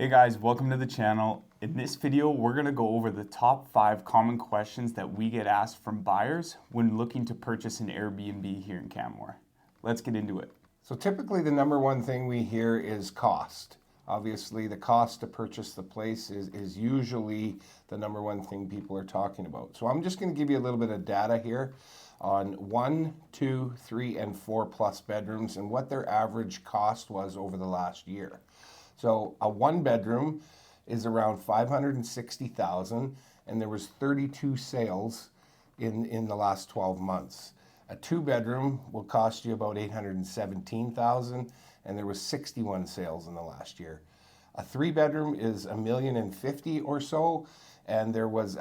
Hey guys, welcome to the channel. In this video, we're going to go over the top 5 common questions that we get asked from buyers when looking to purchase an Airbnb here in Canmore. Let's get into it. So typically the number one thing we hear is cost. Obviously the cost to purchase the place is usually the number one thing people are talking about. So I'm just going to give you a little bit of data here on 1, 2, 3, and 4 plus bedrooms and what their average cost was over the last year. So a 1 bedroom is around $560,000 and there was 32 sales in the last 12 months. A 2 bedroom will cost you about $817,000 and there was 61 sales in the last year. A 3 bedroom is $1,050,000 or so and there was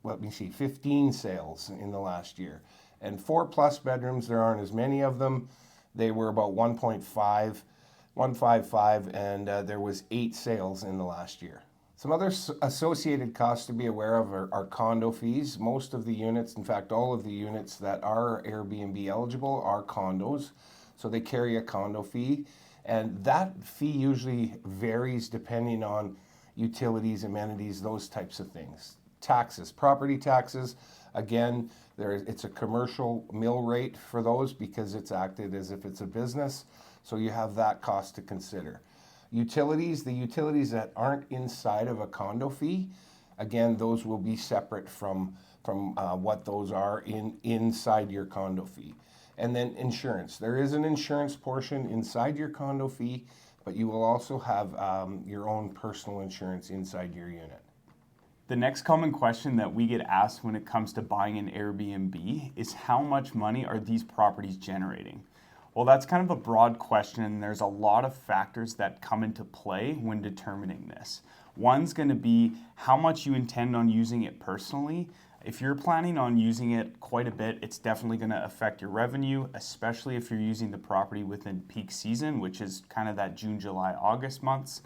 15 sales in the last year. And 4 plus bedrooms, there aren't as many of them. They were about 155 and there was 8 sales in the last year. Some other associated costs to be aware of are condo fees. Most of the units, in fact all of the units that are Airbnb eligible are condos, so they carry a condo fee, and that fee usually varies depending on utilities, amenities, those types of things. Taxes, property taxes, again, it's a commercial mill rate for those because it's acted as if it's a business, so you have that cost to consider. Utilities, the utilities that aren't inside of a condo fee, again, those will be separate from what those are inside your condo fee. And then insurance. There is an insurance portion inside your condo fee, but you will also have your own personal insurance inside your unit. The next common question that we get asked when it comes to buying an Airbnb is how much money are these properties generating? Well, that's kind of a broad question, and there's a lot of factors that come into play when determining this. One's going to be how much you intend on using it personally. If you're planning on using it quite a bit, it's definitely going to affect your revenue, especially if you're using the property within peak season, which is kind of that June, July, August months.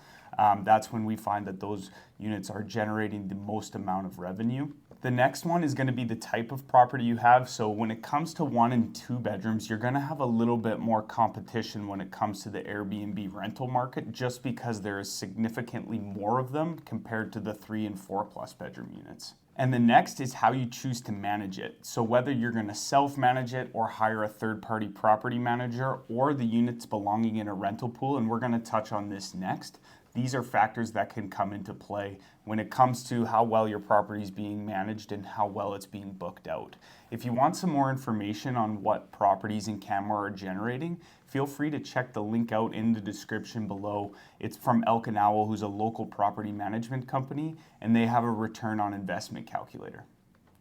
That's when we find that those units are generating the most amount of revenue. The next one is going to be the type of property you have. So when it comes to 1 and 2 bedrooms, you're going to have a little bit more competition when it comes to the Airbnb rental market, just because there is significantly more of them compared to the 3 and 4 plus bedroom units. And the next is how you choose to manage it. So whether you're going to self-manage it or hire a third-party property manager, or the units belonging in a rental pool, and we're going to touch on this next. These are factors that can come into play when it comes to how well your property is being managed and how well it's being booked out. If you want some more information on what properties in Canmore are generating, feel free to check the link out in the description below. It's from Elk Owl, who's a local property management company, and they have a return on investment calculator.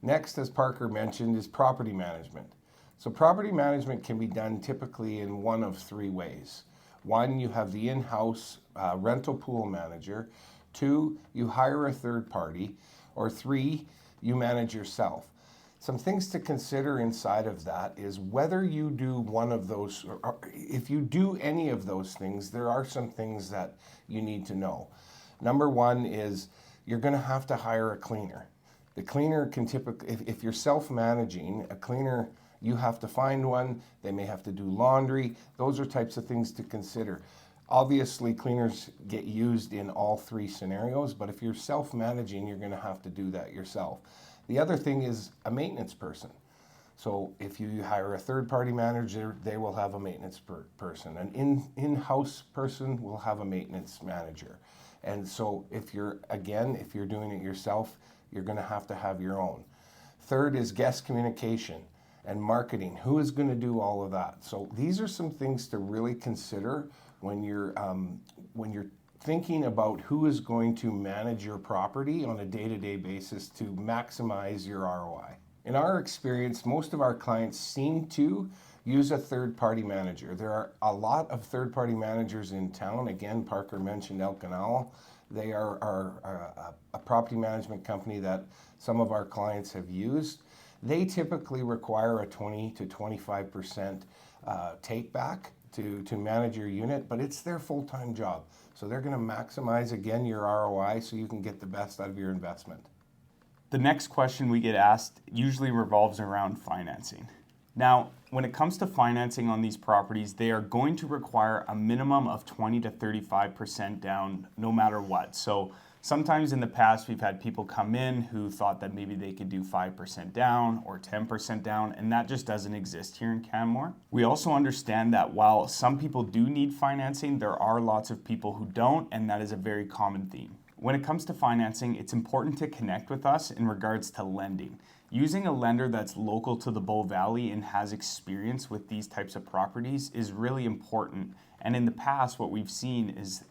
Next, as Parker mentioned, is property management. So property management can be done typically in one of 3 ways. 1, you have the in-house rental pool manager. 2, you hire a third party. Or 3, you manage yourself. Some things to consider inside of that is whether you do one of those, or if you do any of those things, there are some things that you need to know. Number 1 is you're going to have to hire a cleaner. The cleaner can typically, if you're self-managing, a cleaner, you have to find one. They may have to do laundry. Those are types of things to consider. Obviously, cleaners get used in all 3 scenarios, but if you're self-managing, you're going to have to do that yourself. The other thing is a maintenance person. So if you hire a third-party manager, they will have a maintenance person. An in-house person will have a maintenance manager. And so if you're doing it yourself, you're going to have your own. Third is guest communication and marketing. Who is going to do all of that? So these are some things to really consider when you're thinking about who is going to manage your property on a day-to-day basis to maximize your ROI. In our experience, most of our clients seem to use a third-party manager. There are a lot of third-party managers in town. Again, Parker mentioned Elk Owl. They are a property management company that some of our clients have used. They typically require a 20 to 25% take back to manage your unit, but it's their full-time job. So they're going to maximize, again, your ROI so you can get the best out of your investment. The next question we get asked usually revolves around financing. Now, When it comes to financing on these properties, they are going to require a minimum of 20 to 35% down no matter what. So sometimes in the past, we've had people come in who thought that maybe they could do 5% down or 10% down, and that just doesn't exist here in Canmore. We also understand that while some people do need financing, there are lots of people who don't, and that is a very common theme. When it comes to financing, it's important to connect with us in regards to lending. Using a lender that's local to the Bow Valley and has experience with these types of properties is really important. And in the past, what we've seen is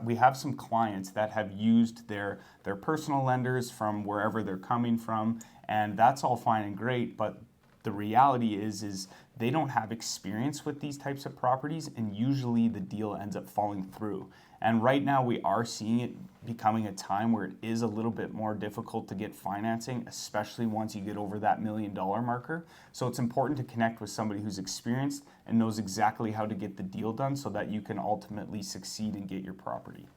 we have some clients that have used their personal lenders from wherever they're coming from, and that's all fine and great, but the reality is they don't have experience with these types of properties, and usually the deal ends up falling through. And right now we are seeing it becoming a time where it is a little bit more difficult to get financing, especially once you get over that $1 million marker. So it's important to connect with somebody who's experienced and knows exactly how to get the deal done so that you can ultimately succeed and get your property.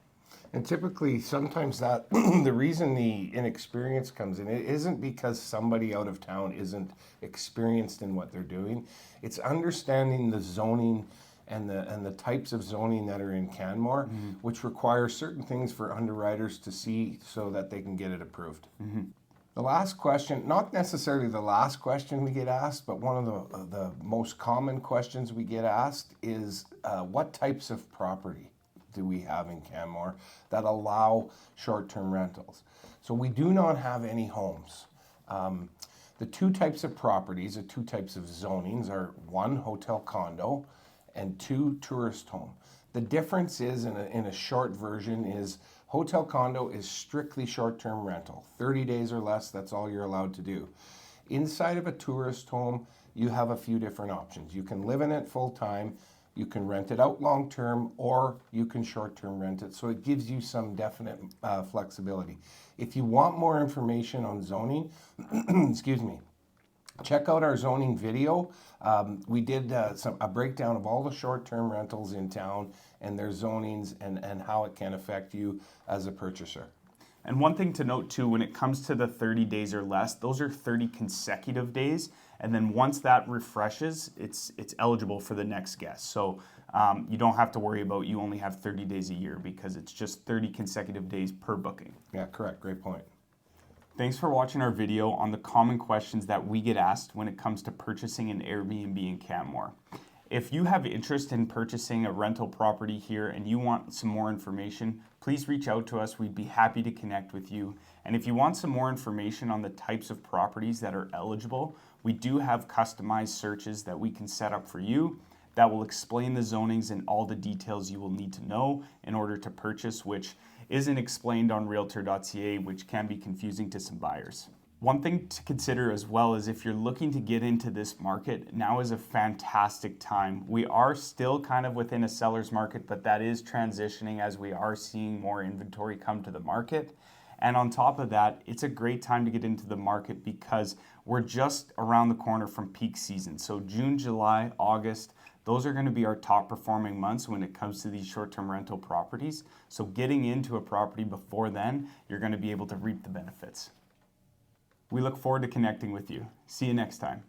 And typically, sometimes that the reason the inexperience comes in, it isn't because somebody out of town isn't experienced in what they're doing. It's understanding the zoning and the types of zoning that are in Canmore, which require certain things for underwriters to see so that they can get it approved. The last question, not necessarily the last question we get asked, but one of the most common questions we get asked is what types of property do we have in Canmore that allow short-term rentals? So we do not have any homes. The two types of properties, the two types of zonings are one, hotel condo, and two, tourist home. The difference is, in a short version, is hotel condo is strictly short-term rental. 30 days or less, that's all you're allowed to do. Inside of a tourist home, you have a few different options. You can live in it full-time, you can rent it out long-term, or you can short-term rent it. So it gives you some definite flexibility. If you want more information on zoning, excuse me, check out our zoning video. We did a breakdown of all the short-term rentals in town and their zonings and how it can affect you as a purchaser. And one thing to note too, when it comes to the 30 days or less, those are 30 consecutive days. And then once that refreshes, it's eligible for the next guest. So you don't have to worry about you only have 30 days a year because it's just 30 consecutive days per booking. Yeah, correct. Great point. Thanks for watching our video on the common questions that we get asked when it comes to purchasing an Airbnb in Canmore. If you have interest in purchasing a rental property here and you want some more information, please reach out to us. We'd be happy to connect with you. And if you want some more information on the types of properties that are eligible, we do have customized searches that we can set up for you that will explain the zonings and all the details you will need to know in order to purchase, which isn't explained on realtor.ca, which can be confusing to some buyers. One thing to consider as well is if you're looking to get into this market, now is a fantastic time. We are still kind of within a seller's market, but that is transitioning as we are seeing more inventory come to the market. And on top of that, it's a great time to get into the market because we're just around the corner from peak season. So June, July, August, those are going to be our top performing months when it comes to these short-term rental properties. So getting into a property before then, you're going to be able to reap the benefits. We look forward to connecting with you. See you next time.